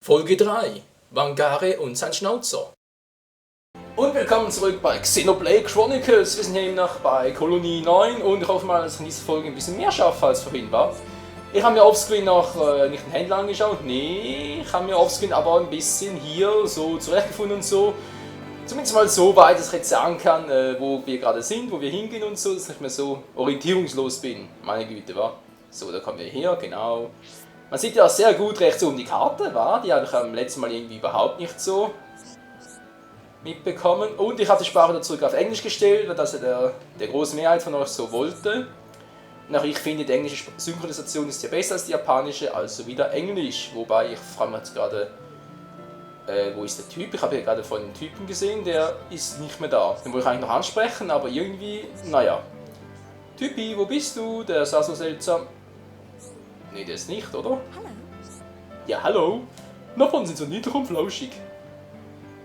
Folge 3: Wangare und sein Schnauzer. Und willkommen zurück bei Xenoblade Chronicles. Wir sind hier eben noch bei Kolonie 9 und ich hoffe mal, dass ich in dieser Folge ein bisschen mehr schaffe als vorhin war. Ich habe mir offscreen noch nicht den Händler angeschaut, nee, ich habe mir offscreen aber ein bisschen hier so zurechtgefunden und so. Zumindest mal so weit, dass ich jetzt sagen kann, wo wir gerade sind, wo wir hingehen und so, dass ich nicht mehr so orientierungslos bin. Meine Güte, wa? So, da kommen wir her, genau. Man sieht ja sehr gut rechts oben die Karte, wa? Die habe ich am letzten Mal irgendwie überhaupt nicht so mitbekommen. Und ich habe die Sprache dazu auf Englisch gestellt, weil das ja der große Mehrheit von euch so wollte. Und ich finde, die englische Synchronisation ist ja besser als die japanische, also wieder Englisch. Wobei ich frage mich jetzt gerade, wo ist der Typ? Ich habe hier gerade vorhin einen Typen gesehen, der ist nicht mehr da. Den wollte ich eigentlich noch ansprechen, aber irgendwie, naja. Typi, wo bist du? Der sah so seltsam. Nee, der ist nicht, oder? Hallo. Ja, hallo. Nachbarn sind so niedlich und flauschig.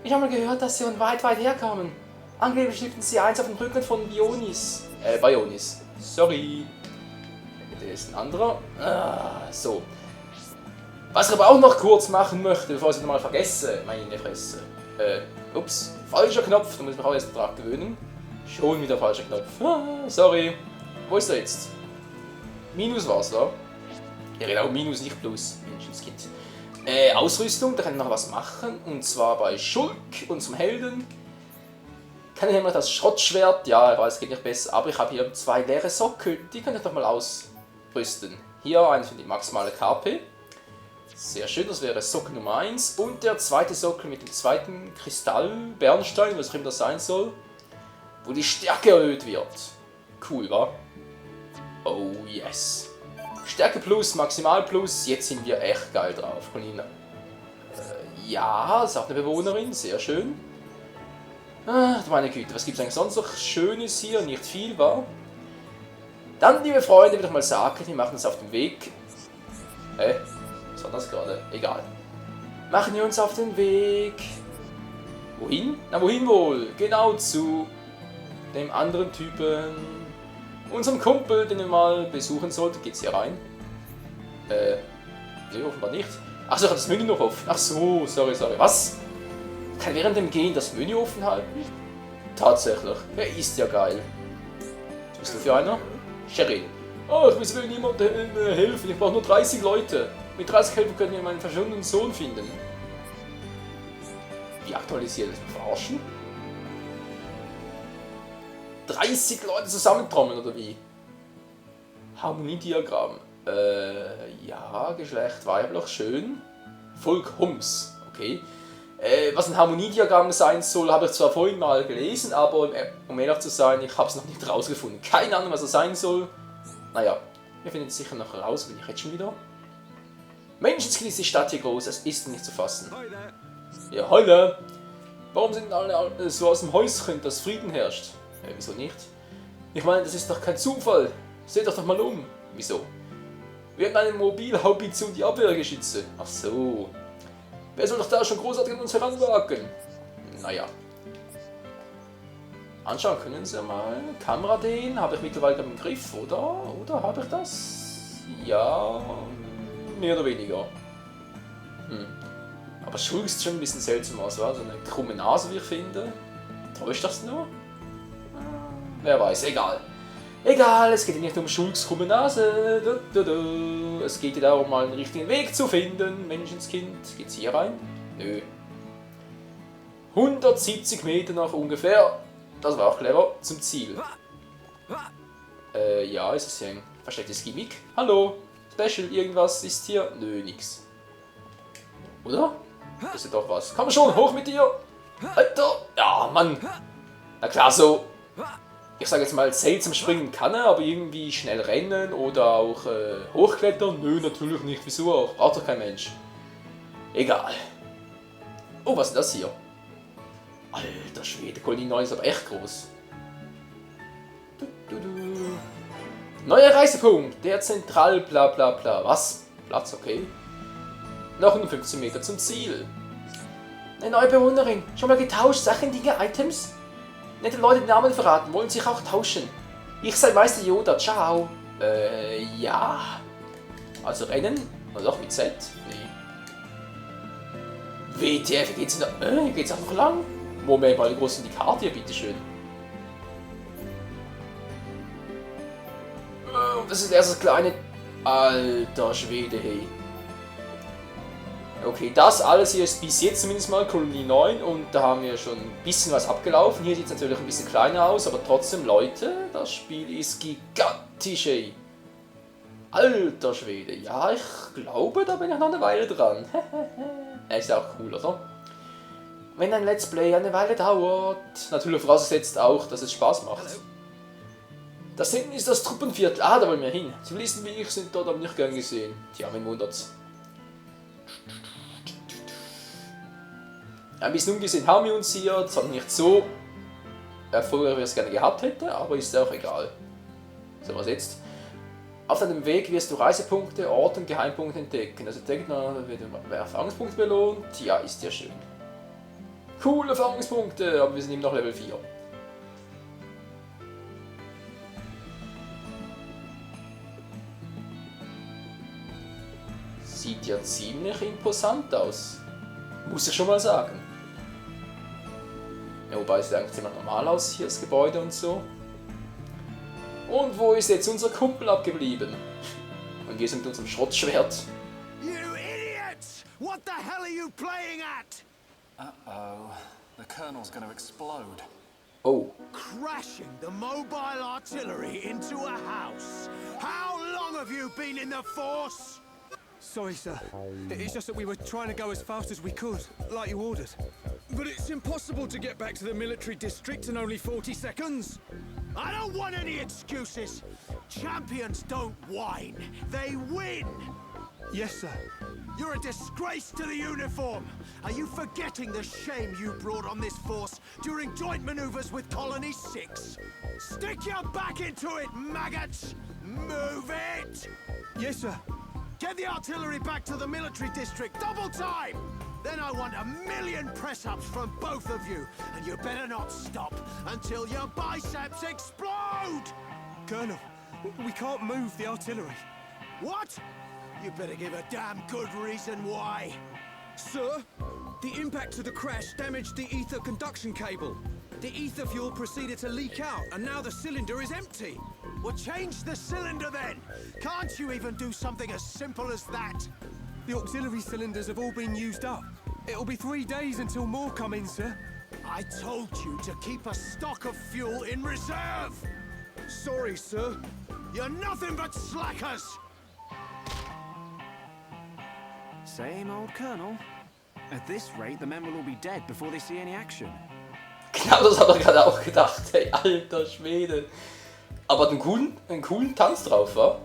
Ich habe mal gehört, dass sie von weit herkamen. Angeblich schlüpften sie eins auf den Rücken von Bionis. Bionis. Sorry. Der ist ein anderer. So. Was ich aber auch noch kurz machen möchte, bevor ich es nochmal vergesse, meine Fresse. Ups, falscher Knopf, da muss ich mich auch erst dran gewöhnen. Schon wieder falscher Knopf. Sorry. Wo ist er jetzt? Minus war's da. Ja genau, Minus, nicht Plus. Menschenskind. Ausrüstung, da kann ich noch was machen. Und zwar bei Schulk, unserem Helden. Kann ich immer das Schrottschwert, ja, ich weiß, es geht nicht besser, aber ich habe hier 2 leere Sockel, die kann ich doch mal ausrüsten. Hier eins für die maximale KP. Sehr schön, das wäre Sockel Nummer 1. Und der zweite Sockel mit dem zweiten Kristall, Bernstein, was auch immer das sein soll, wo die Stärke erhöht wird. Cool, wa? Oh yes. Stärke plus, Maximal plus, jetzt sind wir echt geil drauf. Colina. Ja, ist auch eine Bewohnerin, sehr schön. Ach, meine Güte, was gibt es eigentlich sonst noch Schönes hier? Nicht viel, wa? Dann, liebe Freunde, würde ich mal sagen, wir machen uns auf den Weg. Was war das gerade? Egal. Machen wir uns auf den Weg. Wohin? Na, wohin wohl? Genau zu dem anderen Typen. Unserem Kumpel, den ihr mal besuchen solltet. Geht's hier rein? Ne, offenbar nicht. Achso, ich habe das Menü noch offen. Ach so, sorry. Was? Kann während dem Gehen das Menü offen halten? Tatsächlich. Er ist ja geil. Was bist du für einer? Sheryl. Oh, ich will niemandem helfen. Ich brauche nur 30 Leute. Mit 30 Helfern können wir meinen verschwundenen Sohn finden. Wie aktualisiert das? Verarschen? 30 Leute zusammentrommeln, oder wie? Harmoniediagramm. Ja, Geschlecht weiblich, schön. Volk Hums, okay. Was ein Harmoniediagramm sein soll, habe ich zwar vorhin mal gelesen, aber um ehrlich zu sein, ich habe es noch nicht rausgefunden. Keine Ahnung, was es sein soll. Naja, wir finden es sicher noch raus, bin ich jetzt schon wieder. Menschenskind ist die Stadt hier groß, es ist nicht zu fassen. Ja, heute. Warum sind alle so aus dem Häuschen, dass Frieden herrscht? Wieso nicht? Ich meine, das ist doch kein Zufall. Seht doch mal um. Wieso? Wir hatten einen Mobilhaubitze und die Abwehrgeschütze. Ach so. Wer soll doch da schon großartig an uns heranwagen? Naja. Anschauen können Sie mal. Kamera den habe ich mittlerweile im Griff, oder? Oder habe ich das? Ja, mehr oder weniger. Aber Schulk ist schon ein bisschen seltsam aus, oder? So eine krumme Nase, wie ich finde. Täuscht das nur? Wer weiß, egal. Egal, es geht ja nicht um Schulks krumme Nase. Es geht ja darum, mal einen richtigen Weg zu finden. Menschenskind. Geht's hier rein? Nö. 170 Meter nach ungefähr. Das war auch clever. Zum Ziel. Ja, ist das hier ein verstecktes Gimmick? Hallo? Special, irgendwas ist hier? Nö, nix. Oder? Das ist doch was. Komm schon, hoch mit dir! Alter! Ja, Mann! Na klar, so. Ich sage jetzt mal, seltsam springen kann er, aber irgendwie schnell rennen oder auch hochklettern? Nö, natürlich nicht. Wieso auch? Braucht doch kein Mensch. Egal. Oh, was ist das hier? Alter Schwede, Kolonie 9 ist aber echt groß. Neuer Reisepunkt, der Zentral bla bla bla. Was? Platz, okay. Noch 115 Meter zum Ziel. Eine neue Bewohnerin. Schon mal getauscht? Sachen, Dinge, Items? Nette Leute den Namen verraten, wollen sich auch tauschen. Ich sei Meister Yoda, ciao. Ja. Also Rennen? Oder doch mit Z? Nee. WTF, geht's einfach lang? Moment mal, wie groß sind die Karte hier, bitteschön? Das ist erst das kleine... Alter Schwede, hey. Okay, das alles hier ist bis jetzt zumindest mal Kolonie 9 und da haben wir schon ein bisschen was abgelaufen. Hier sieht es natürlich ein bisschen kleiner aus, aber trotzdem, Leute, das Spiel ist gigantisch, ey. Alter Schwede, ja, ich glaube, da bin ich noch eine Weile dran. Ist ja auch cool, oder? Wenn ein Let's Play eine Weile dauert, natürlich vorausgesetzt auch, dass es Spaß macht. Das hinten ist das Truppenviertel. Ah, da wollen wir hin. Zivilisten wie ich sind dort aber nicht gern gesehen. Tja, wen wundert's. Ein bisschen umgesehen haben wir uns hier, zwar nicht so erfolgreich, wie ich es gerne gehabt hätte, aber ist auch egal. So, was jetzt? Auf deinem Weg wirst du Reisepunkte, Orte und Geheimpunkte entdecken. Also Gegner werden Erfahrungspunkte belohnt. Ja, ist ja schön. Coole Erfahrungspunkte, aber wir sind eben noch Level 4. Sieht ja ziemlich imposant aus. Muss ich schon mal sagen. Ja, wobei es sieht eigentlich ziemlich normal aus, hier das Gebäude und so. Und wo ist jetzt unser Kumpel abgeblieben? Und wir sind mit unserem Schrottschwert. You idiots! What the hell are you playing at? Uh-oh. The Colonel's gonna explode. Oh. Crashing the mobile artillery into a house. How long have you been in the force? Sorry, sir. It's just that we were trying to go as fast as we could, like you ordered. But it's impossible to get back to the military district in only 40 seconds. I don't want any excuses. Champions don't whine, they win. Yes, sir. You're a disgrace to the uniform. Are you forgetting the shame you brought on this force during joint maneuvers with Colony 6? Stick your back into it, maggots! Move it! Yes, sir. Get the artillery back to the military district, double time! Then I want 1,000,000 press-ups from both of you, and you better not stop until your biceps explode! Colonel, we can't move the artillery. What? You better give a damn good reason why. Sir, the impact of the crash damaged the ether conduction cable. The ether fuel proceeded to leak out, and now the cylinder is empty. Well, change the cylinder then! Can't you even do something as simple as that? The auxiliary cylinders have all been used up. It'll be 3 days until more come in, sir. I told you to keep a stock of fuel in reserve! Sorry, sir. You're nothing but slackers! Same old Colonel. At this rate, the men will all be dead before they see any action. Genau das hat er gerade auch gedacht, hey, alter Schwede. Aber einen coolen Tanz drauf, wa?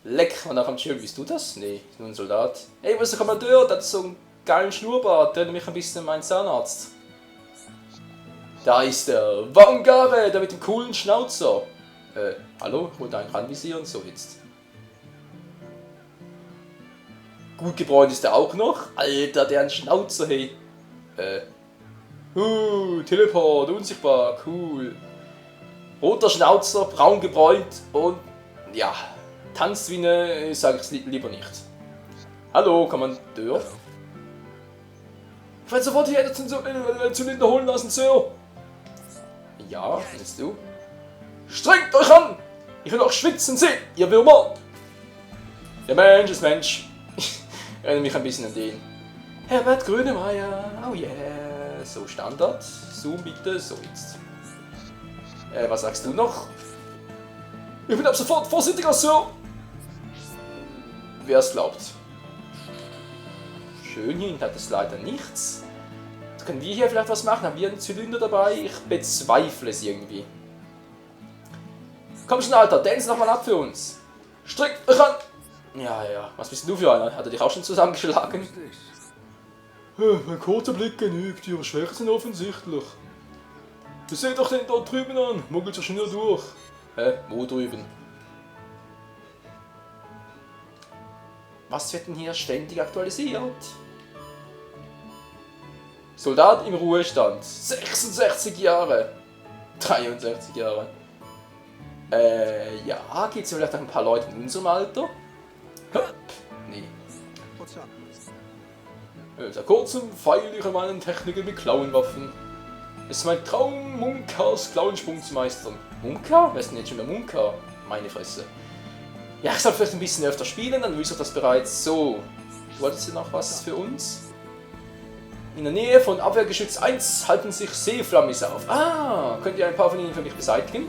Leck, man nachher schön, bist du das? Nee, nur ein Soldat. Hey, wo ist der Kommandeur? Der hat so einen geilen Schnurrbart, der erinnert mich ein bisschen an meinen Zahnarzt. Da ist der Wangare, der mit dem coolen Schnauzer. Hallo? Ich wollte eigentlich anvisieren, so jetzt. Gut gebräunt ist der auch noch. Alter, der ein Schnauzer, hey. Teleport, unsichtbar, cool. Roter Schnauzer, braun gebräunt und ja, tanzt wie eine, sage ich lieber nicht. Hallo, Kommandeur. Ich werde sofort hier den Zylinder holen lassen, Sir. Ja, willst du? Strengt euch an! Ich will auch schwitzen sehen, ihr Würmer! Der Mensch ist Mensch. Ich erinnere mich ein bisschen an den. Herbert Grönemeyer, oh yeah. So, Standard. Zoom bitte, so jetzt. Was sagst du noch? Ich bin ab sofort vorsichtiger, Sir! Wer es glaubt. Schön, hier hat es leider nichts. Können wir hier vielleicht was machen? Haben wir einen Zylinder dabei? Ich bezweifle es irgendwie. Komm schon, Alter, dance nochmal ab für uns. Streckt euch an! Ja, was bist du für einer? Hat er dich auch schon zusammengeschlagen? Ein kurzer Blick genügt, ihre Schwächen sind offensichtlich. Ihr seht doch den dort drüben an, muggelt so schnell durch. Wo drüben? Was wird denn hier ständig aktualisiert? Soldat im Ruhestand, 66 Jahre. 63 Jahre. Ja, gibt es vielleicht noch ein paar Leute in unserem Alter? Nee. What's up? Seit kurzem feile ich an meinen Techniken mit Klauenwaffen. Es ist mein Traum, Munkas Klauensprung zu meistern. Munka? Wer ist denn jetzt schon mehr Munka? Meine Fresse. Ja, ich soll vielleicht ein bisschen öfter spielen, dann wüsste ich das bereits. So, du hattest hier noch was für uns? In der Nähe von Abwehrgeschütz 1 halten sich Seeflammis auf. Ah, könnt ihr ein paar von ihnen für mich beseitigen?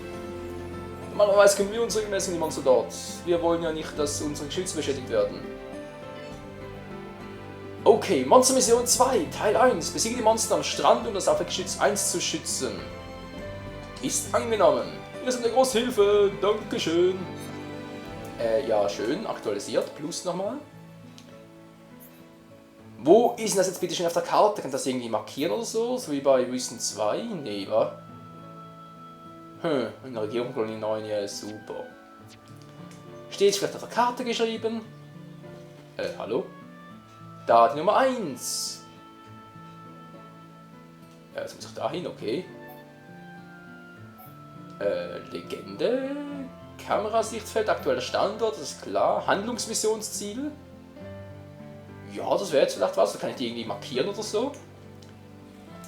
Normalerweise können wir uns regelmäßig die Monster dort. Wir wollen ja nicht, dass unsere Geschütze beschädigt werden. Okay, Monstermission 2, Teil 1. Besiege die Monster am Strand, um das Abwehrgeschütz 1 zu schützen. Ist angenommen. Wir sind eine große Hilfe. Dankeschön. Ja, schön. Aktualisiert. Plus nochmal. Wo ist denn das jetzt bitte schön auf der Karte? Kann das irgendwie markieren oder so? So wie bei Wüsten 2? Nee, wa? In der Regierung Kolonie 9, ja, super. Steht vielleicht auf der Karte geschrieben? Hallo? Da die Nummer 1. Ja, jetzt muss ich da hin, okay. Legende. Kamerasichtfeld, aktueller Standort, das ist klar. Handlungsmissionsziel. Ja, das wäre jetzt vielleicht was. Da kann ich die irgendwie markieren oder so.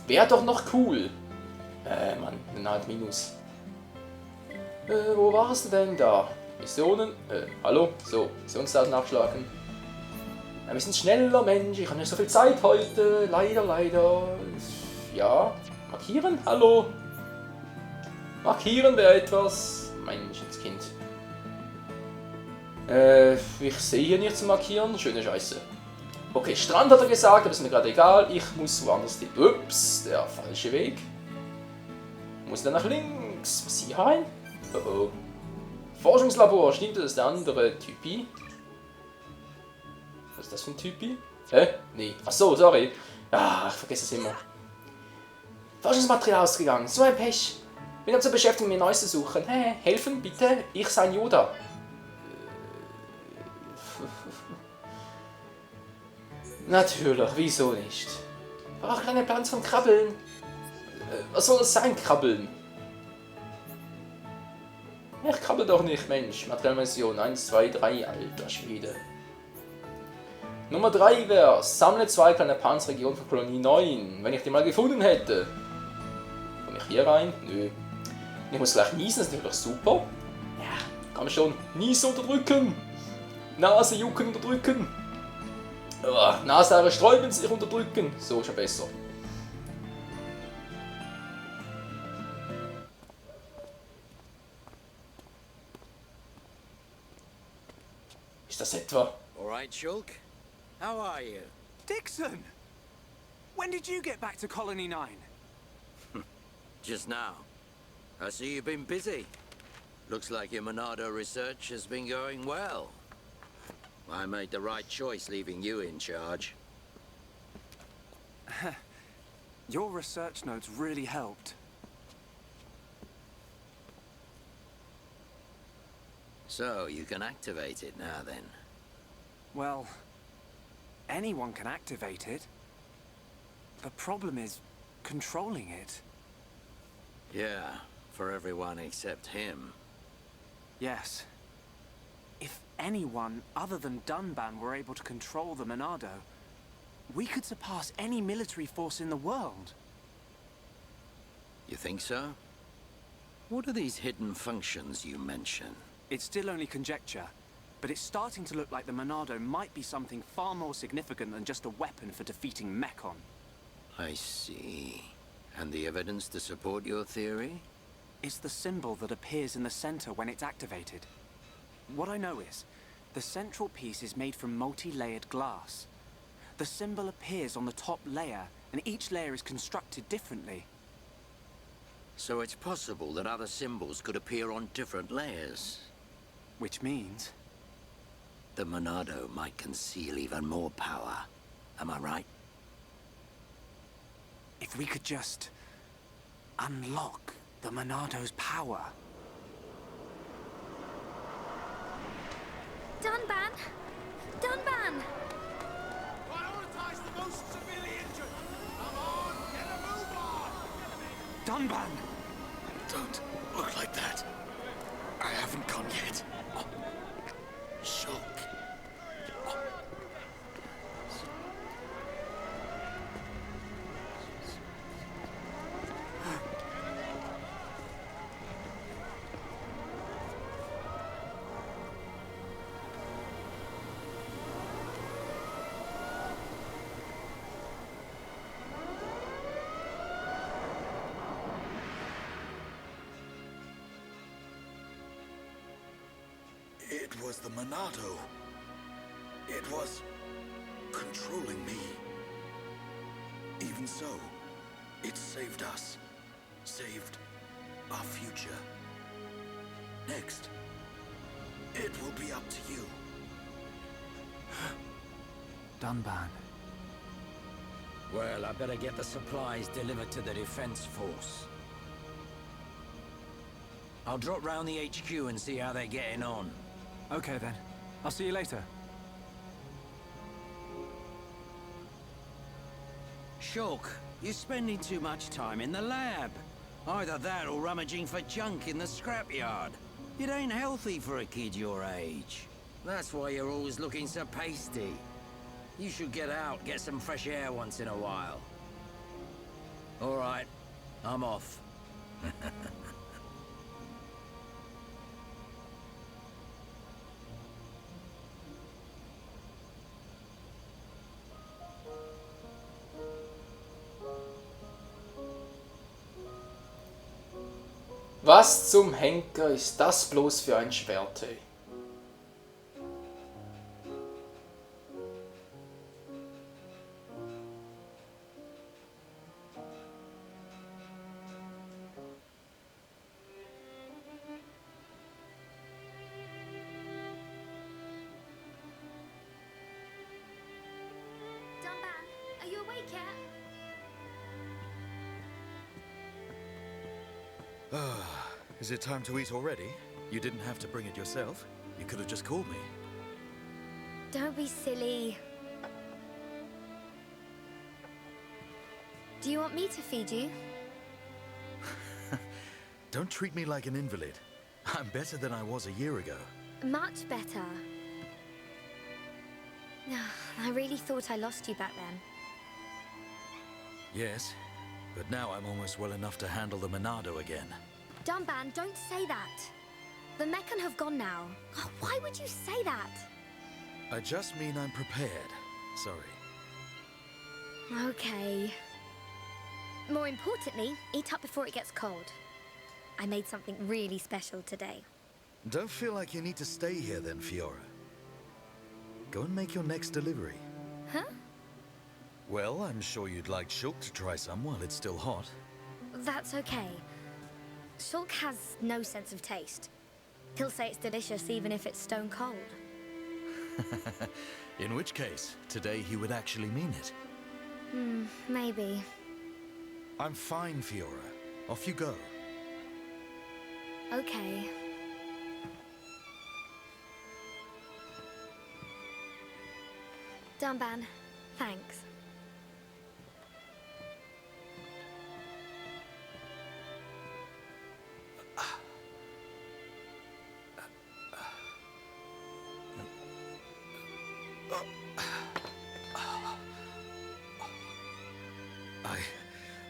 Wäre doch noch cool. Mann, eine Art Minus. Wo warst du denn da? Missionen? Hallo? So, Missionsdaten nachschlagen. Ein bisschen schneller, Mensch. Ich habe nicht so viel Zeit heute. Leider, leider. Ja. Markieren? Hallo? Markieren wäre etwas. Menschenskind. Ich sehe hier nichts zu markieren. Schöne Scheiße. Okay, Strand hat er gesagt, aber ist mir gerade egal. Ich muss woanders hin. Ups, der falsche Weg. Muss dann nach links. Was hier rein? Oh oh. Forschungslabor, stimmt das? Der andere Typi. Was ist das für ein Typi? Nee. Achso, sorry. Ah, ich vergesse es immer. Forschungsmaterial ausgegangen. So ein Pech. Bin dazu beschäftigt, mir Neues zu suchen. Hey, helfen bitte. Ich sein Yoda. Natürlich, wieso nicht? Brauche keine Plan von Krabbeln. Was soll das sein, Krabbeln? Ich krabbel doch nicht, Mensch. Materialmission 1, 2, 3, alter Schwede. Nummer 3 wäre, sammle 2 kleine Panzerregionen von Kolonie 9. Wenn ich die mal gefunden hätte. Komme ich hier rein? Nö. Ich muss gleich niesen, das ist natürlich super. Ja, kann man schon. Nies unterdrücken. Nase jucken unterdrücken. Nasenhaare sträuben sich unterdrücken. So ist ja besser. Ist das etwa? All right, Shulk. How are you? Dixon! When did you get back to Colony 9? Just now. I see you've been busy. Looks like your Monado research has been going well. I made the right choice leaving you in charge. Your research notes really helped. So, you can activate it now then. Well, anyone can activate it. The problem is controlling it. Yeah, for everyone except him. Yes. If anyone other than Dunban were able to control the Monado, we could surpass any military force in the world. You think so? What are these hidden functions you mention? It's still only conjecture, but it's starting to look like the Monado might be something far more significant than just a weapon for defeating Mechon. I see. And the evidence to support your theory? It's the symbol that appears in the center when it's activated. What I know is, the central piece is made from multi-layered glass. The symbol appears on the top layer, and each layer is constructed differently. So it's possible that other symbols could appear on different layers. Which means... the Monado might conceal even more power. Am I right? If we could just... unlock the Monado's power... Dunban! Dunban! Prioritize the most severely injured! Come on, get a move on! Dunban! Don't look like that. I haven't come yet. Shulk. was the Monado. It was controlling me. Even so, it saved us. Saved our future. Next, it will be up to you. Dunban. Well, I better get the supplies delivered to the Defense Force. I'll drop round the HQ and see how they're getting on. Okay then. I'll see you later. Shulk, you're spending too much time in the lab. Either that or rummaging for junk in the scrapyard. It ain't healthy for a kid your age. That's why you're always looking so pasty. You should get out, get some fresh air once in a while. All right, I'm off. Was zum Henker ist das bloß für ein Schwert, ey? Dunban, are you awake yet? Is it time to eat already? You didn't have to bring it yourself. You could have just called me. Don't be silly. Do you want me to feed you? Don't treat me like an invalid. I'm better than I was a year ago. Much better. I really thought I lost you back then. Yes, but now I'm almost well enough to handle the Monado again. Dunban, don't say that. The Meccan have gone now. Oh, why would you say that? I just mean I'm prepared. Sorry. Okay. More importantly, eat up before it gets cold. I made something really special today. Don't feel like you need to stay here then, Fiora. Go and make your next delivery. Huh? Well, I'm sure you'd like Shulk to try some while it's still hot. That's okay. Shulk has no sense of taste. He'll say it's delicious even if it's stone cold. In which case, today he would actually mean it. Maybe. I'm fine, Fiora. Off you go. Okay. Dunban, thanks.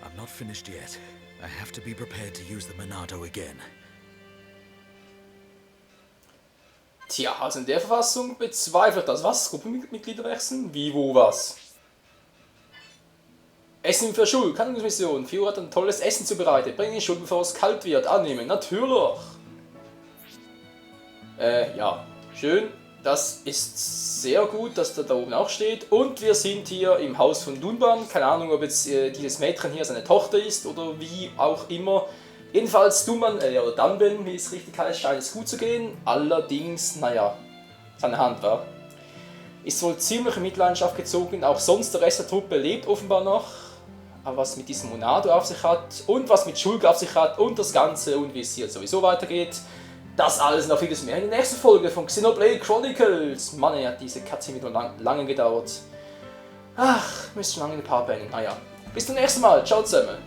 I'm not finished yet. I have to be prepared to use the Monado again. Tja, also in der Verfassung bezweifelt das. Was? Gruppenmitglieder wechseln? Wie, wo, was? Essen für Schul, Kannungsmission. Fiora hat ein tolles Essen zubereitet. Bring die Schul, bevor es kalt wird. Annehmen, natürlich. Ja, schön. Das ist sehr gut, dass der da oben auch steht. Und wir sind hier im Haus von Dunban. Keine Ahnung, ob jetzt dieses Mädchen hier seine Tochter ist oder wie auch immer. Jedenfalls Dunban, oder Dunban, wie es richtig heißt, scheint es gut zu gehen. Allerdings, naja, seine Hand war. Ist wohl ziemlich in Mitleidenschaft gezogen. Auch sonst der Rest der Truppe lebt offenbar noch. Aber was mit diesem Monado auf sich hat und was mit Shulk auf sich hat und das Ganze und wie es hier sowieso weitergeht, das alles und noch vieles mehr in der nächsten Folge von Xenoblade Chronicles. Mann, hat diese Katze wieder lange gedauert. Ach, müsste schon lange in den Paar bängen. Naja, bis zum nächsten Mal. Ciao zusammen.